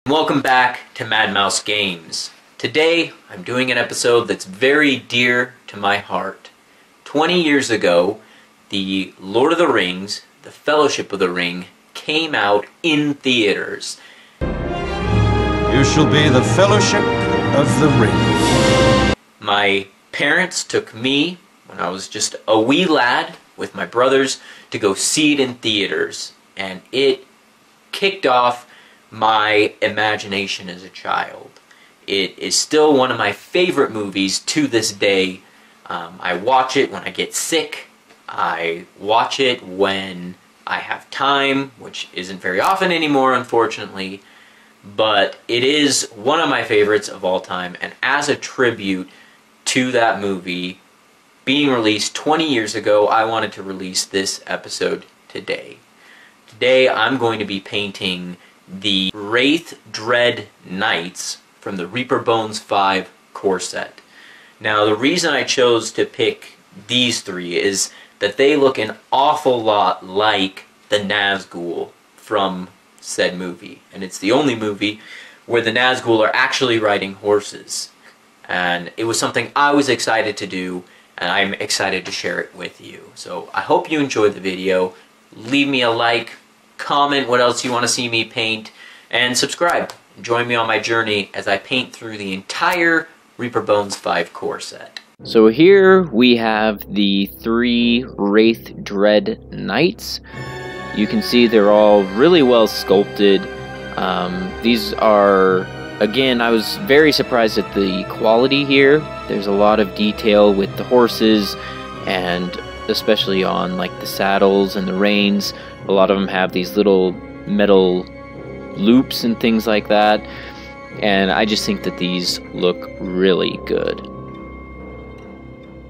Welcome back to Madmousegames. Today, I'm doing an episode that's very dear to my heart. 20 years ago, the Lord of the Rings, the Fellowship of the Ring, came out in theaters. You shall be the Fellowship of the Ring. My parents took me, when I was just a wee lad, with my brothers, to go see it in theaters. And it kicked off my imagination as a child. It is still one of my favorite movies to this day. I watch it when I get sick. I watch it when I have time, which isn't very often anymore, unfortunately. But it is one of my favorites of all time, and as a tribute to that movie being released 20 years ago, I wanted to release this episode today. Today I'm going to be painting the Wraith Dread Knights from the Reaper Bones 5 core set. Now, the reason I chose to pick these three is that they look an awful lot like the Nazgul from said movie. And it's the only movie where the Nazgul are actually riding horses. And it was something I was excited to do, and I'm excited to share it with you. So I hope you enjoyed the video. Leave me a like, comment what else you want to see me paint, and subscribe. Join me on my journey as I paint through the entire Reaper Bones 5 core set. So here we have the three Wraith Dread Knights. You can see they're all really well sculpted. These are, again, I was very surprised at the quality here. There's a lot of detail with the horses, and especially on like the saddles and the reins. A lot of them have these little metal loops and things like that, and I just think that these look really good.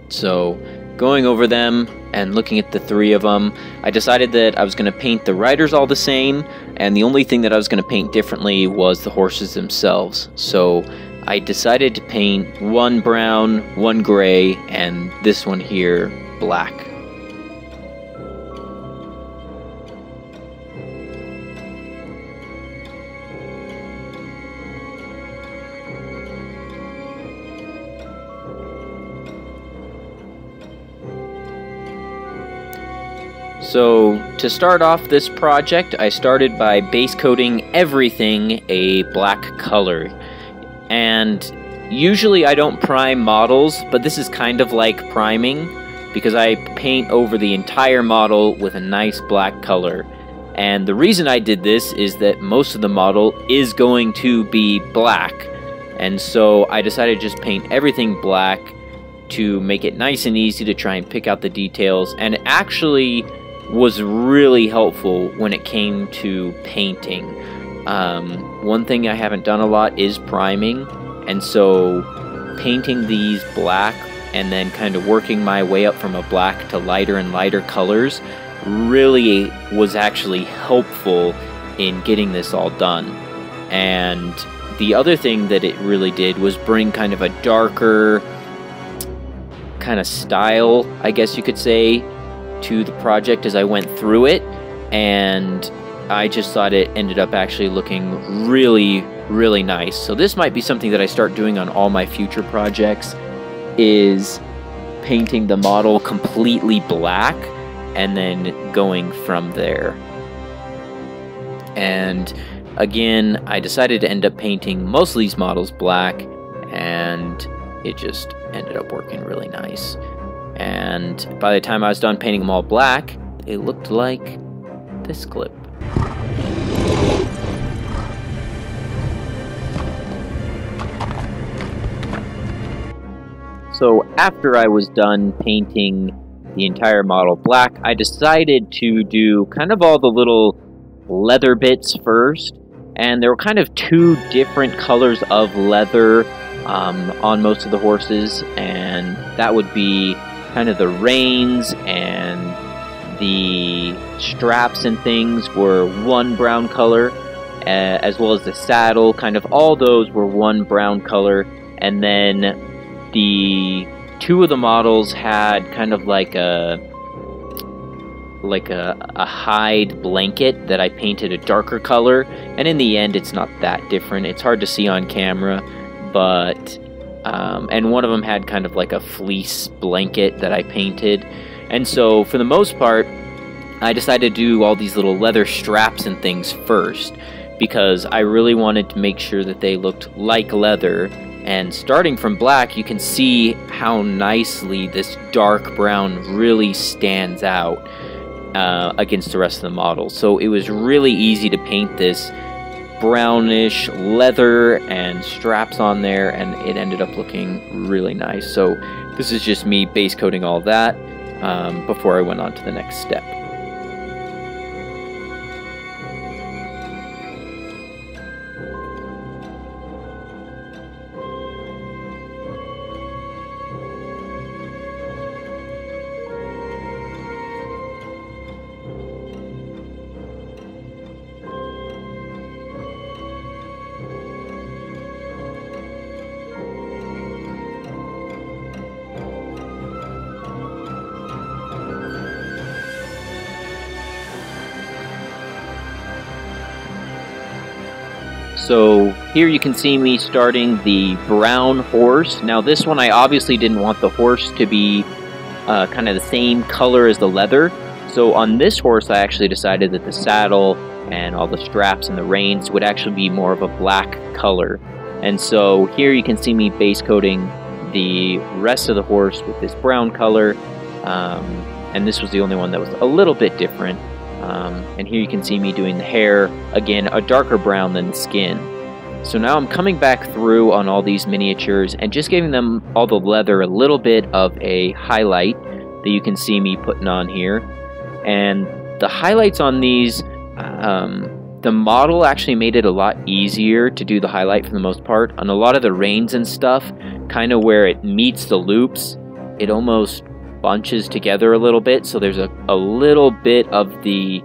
So, going over them and looking at the three of them, I decided that I was going to paint the riders all the same, and the only thing that I was going to paint differently was the horses themselves. So, I decided to paint one brown, one gray, and this one here black. So, to start off this project, I started by base coating everything a black color. And usually I don't prime models, but this is kind of like priming, because I paint over the entire model with a nice black color. And the reason I did this is that most of the model is going to be black. And so I decided to just paint everything black to make it nice and easy to try and pick out the details. And it actually was really helpful when it came to painting. One thing I haven't done a lot is priming, and so painting these black and then kind of working my way up from a black to lighter and lighter colors really was actually helpful in getting this all done. And the other thing that it really did was bring kind of a darker kind of style, I guess you could say, to the project as I went through it, and I just thought it ended up actually looking really, really nice. So this might be something that I start doing on all my future projects, is painting the model completely black and then going from there. And again, I decided to end up painting most of these models black, and it just ended up working really nice. And by the time I was done painting them all black, it looked like this clip. So after I was done painting the entire model black, I decided to do kind of all the little leather bits first. And there were kind of two different colors of leather on most of the horses, and that would be kind of the reins, and the straps and things were one brown color, as well as the saddle, kind of all those were one brown color. And then the two of the models had kind of like like a hide blanket that I painted a darker color, and in the end it's not that different. It's hard to see on camera, but and one of them had kind of like a fleece blanket that I painted. And so for the most part, I decided to do all these little leather straps and things first, because I really wanted to make sure that they looked like leather. And starting from black, you can see how nicely this dark brown really stands out against the rest of the model. So it was really easy to paint this brownish leather and straps on there, and it ended up looking really nice. So this is just me base coating all that before I went on to the next step. So here you can see me starting the brown horse. Now this one I obviously didn't want the horse to be kind of the same color as the leather. So on this horse I actually decided that the saddle and all the straps and the reins would actually be more of a black color. And so here you can see me base coating the rest of the horse with this brown color. And this was the only one that was a little bit different. And here you can see me doing the hair, again, a darker brown than the skin. So now I'm coming back through on all these miniatures and just giving them, all the leather, a little bit of a highlight that you can see me putting on here. And the highlights on these, the model actually made it a lot easier to do the highlight for the most part. On a lot of the reins and stuff, kind of where it meets the loops, it almost bunches together a little bit, so there's a little bit of the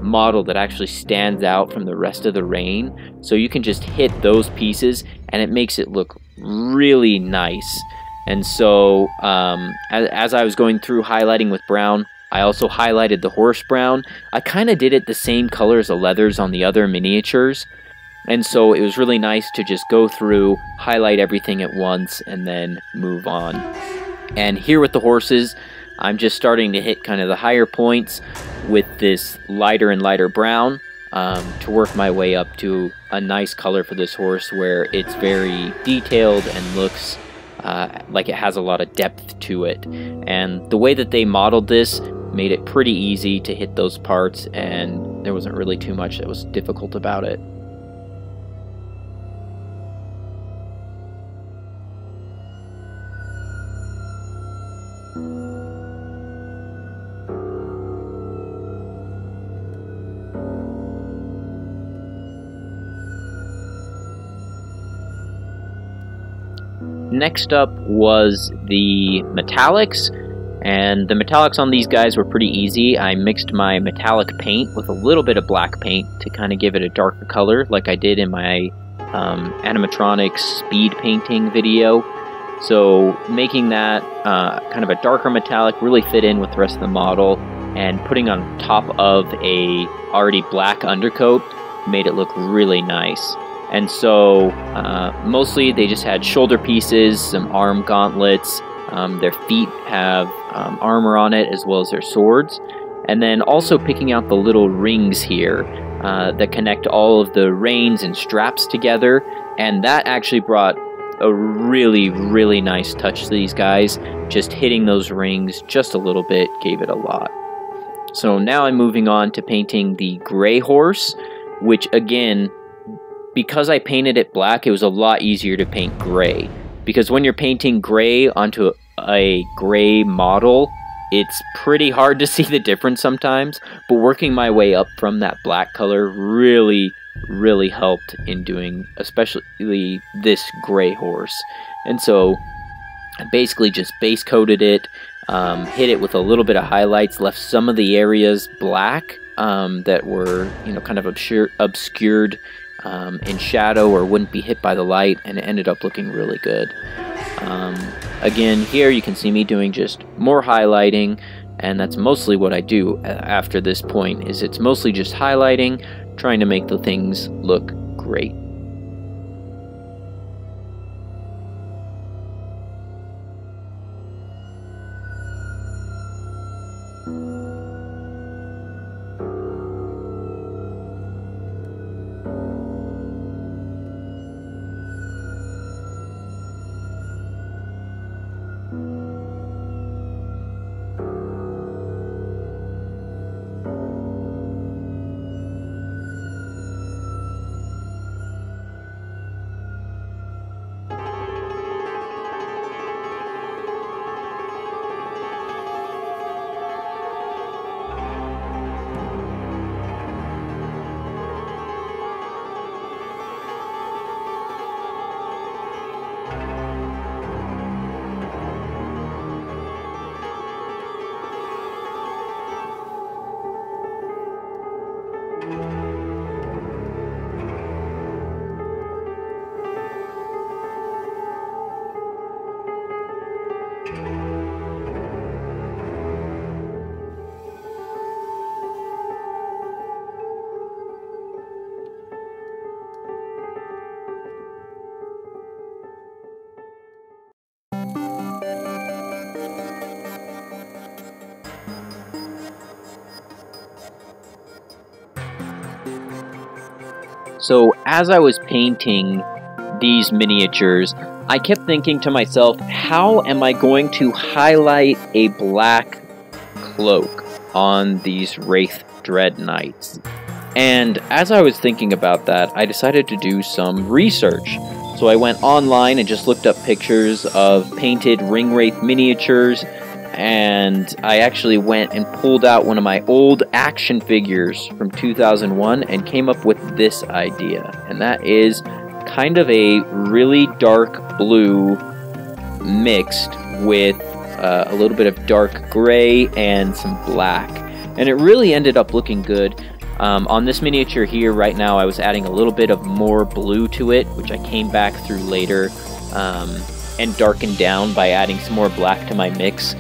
model that actually stands out from the rest of the rein. So you can just hit those pieces and it makes it look really nice. And so as I was going through highlighting with brown, I also highlighted the horse brown. I kind of did it the same color as the leathers on the other miniatures, and so it was really nice to just go through, highlight everything at once, and then move on. And here with the horses, I'm just starting to hit kind of the higher points with this lighter and lighter brown to work my way up to a nice color for this horse where it's very detailed and looks like it has a lot of depth to it. And the way that they modeled this made it pretty easy to hit those parts, and there wasn't really too much that was difficult about it. Next up was the metallics, and the metallics on these guys were pretty easy. I mixed my metallic paint with a little bit of black paint to kind of give it a darker color, like I did in my animatronics speed painting video. So making that kind of a darker metallic really fit in with the rest of the model, and putting on top of a already black undercoat made it look really nice. And so mostly they just had shoulder pieces, some arm gauntlets, their feet have armor on it as well as their swords, and then also picking out the little rings here that connect all of the reins and straps together, and that actually brought a really, really nice touch to these guys. Just hitting those rings just a little bit gave it a lot. So now I'm moving on to painting the gray horse, which again, because I painted it black, it was a lot easier to paint gray. Because when you're painting gray onto a gray model, it's pretty hard to see the difference sometimes, but working my way up from that black color really, really helped in doing especially this gray horse. And so I basically just base coated it, hit it with a little bit of highlights, left some of the areas black that were, you know, kind of obscured in shadow or wouldn't be hit by the light, and it ended up looking really good. Again, here you can see me doing just more highlighting, And that's mostly what I do after this point, is it's mostly just highlighting, trying to make the things look great. So as I was painting these miniatures, I kept thinking to myself, how am I going to highlight a black cloak on these Wraith Dread Knights? And as I was thinking about that, I decided to do some research. So I went online and just looked up pictures of painted Ring Wraith miniatures, and I actually went and pulled out one of my old action figures from 2001 and came up with this idea. And that is kind of a really dark blue mixed with a little bit of dark gray and some black. And it really ended up looking good. On this miniature here right now, I was adding a little bit of more blue to it, which I came back through later and darkened down by adding some more black to my mix.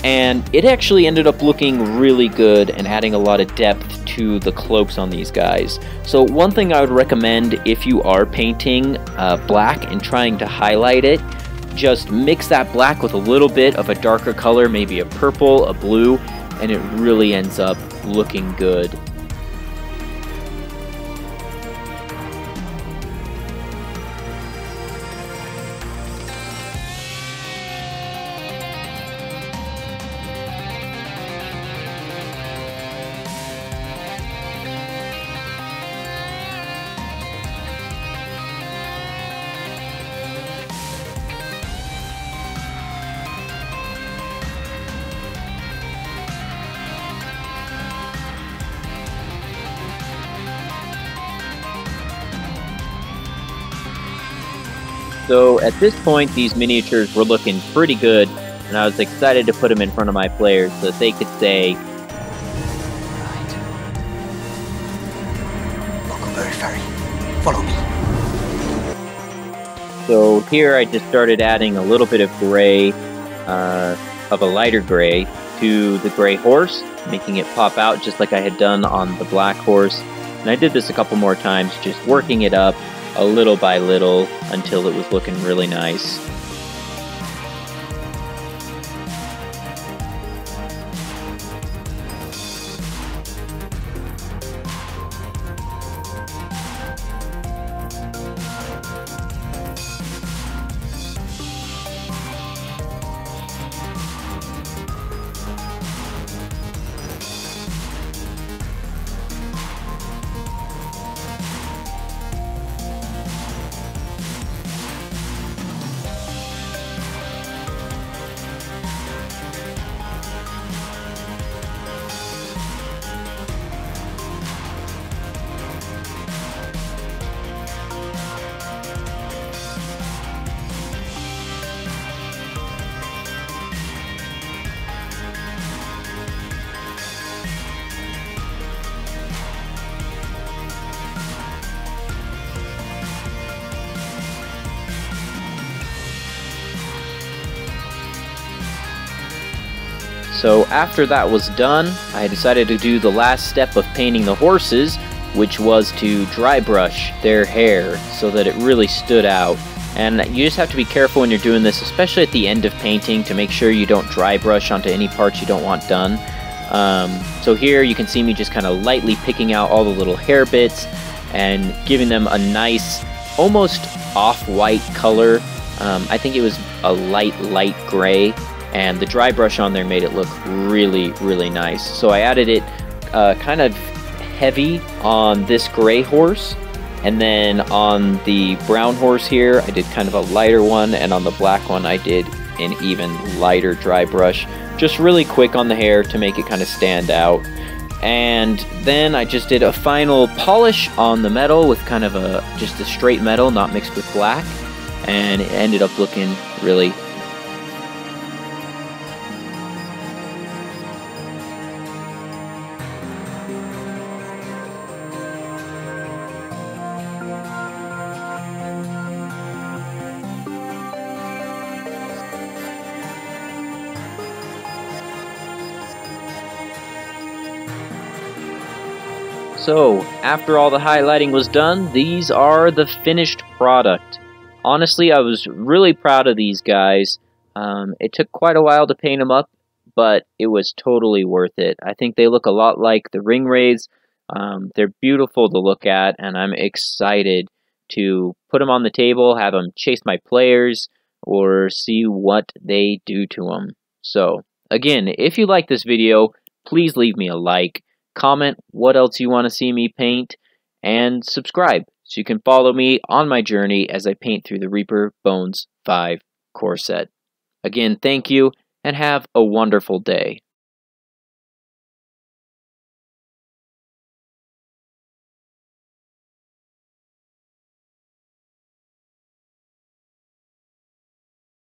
And it actually ended up looking really good and adding a lot of depth to the cloaks on these guys. So one thing I would recommend if you are painting black and trying to highlight it, just mix that black with a little bit of a darker color, maybe a purple, a blue, and it really ends up looking good. So at this point, these miniatures were looking pretty good, and I was excited to put them in front of my players so that they could say, Buckleberry Ferry, follow me. So here I just started adding a little bit of gray, of a lighter gray, to the gray horse, making it pop out just like I had done on the black horse. And I did this a couple more times, just working it up a little by little until it was looking really nice. So after that was done, I decided to do the last step of painting the horses, which was to dry brush their hair so that it really stood out. And you just have to be careful when you're doing this, especially at the end of painting, to make sure you don't dry brush onto any parts you don't want done. So here you can see me just kind of lightly picking out all the little hair bits and giving them a nice, almost off-white color. I think it was a light gray, and the dry brush on there made it look really, really nice. So I added it kind of heavy on this gray horse, and then on the brown horse here I did kind of a lighter one, and on the black one I did an even lighter dry brush, just really quick on the hair to make it kind of stand out. And then I just did a final polish on the metal with kind of just a straight metal, not mixed with black, and it ended up looking really So, after all the highlighting was done, these are the finished product. Honestly, I was really proud of these guys. It took quite a while to paint them up, but it was totally worth it. I think they look a lot like the ring wraiths. They're beautiful to look at, and I'm excited to put them on the table, have them chase my players, or see what they do to them. So, again, if you like this video, please leave me a like. Comment what else you want to see me paint, and subscribe so you can follow me on my journey as I paint through the Reaper Bones 5 core set. Again, thank you, and have a wonderful day.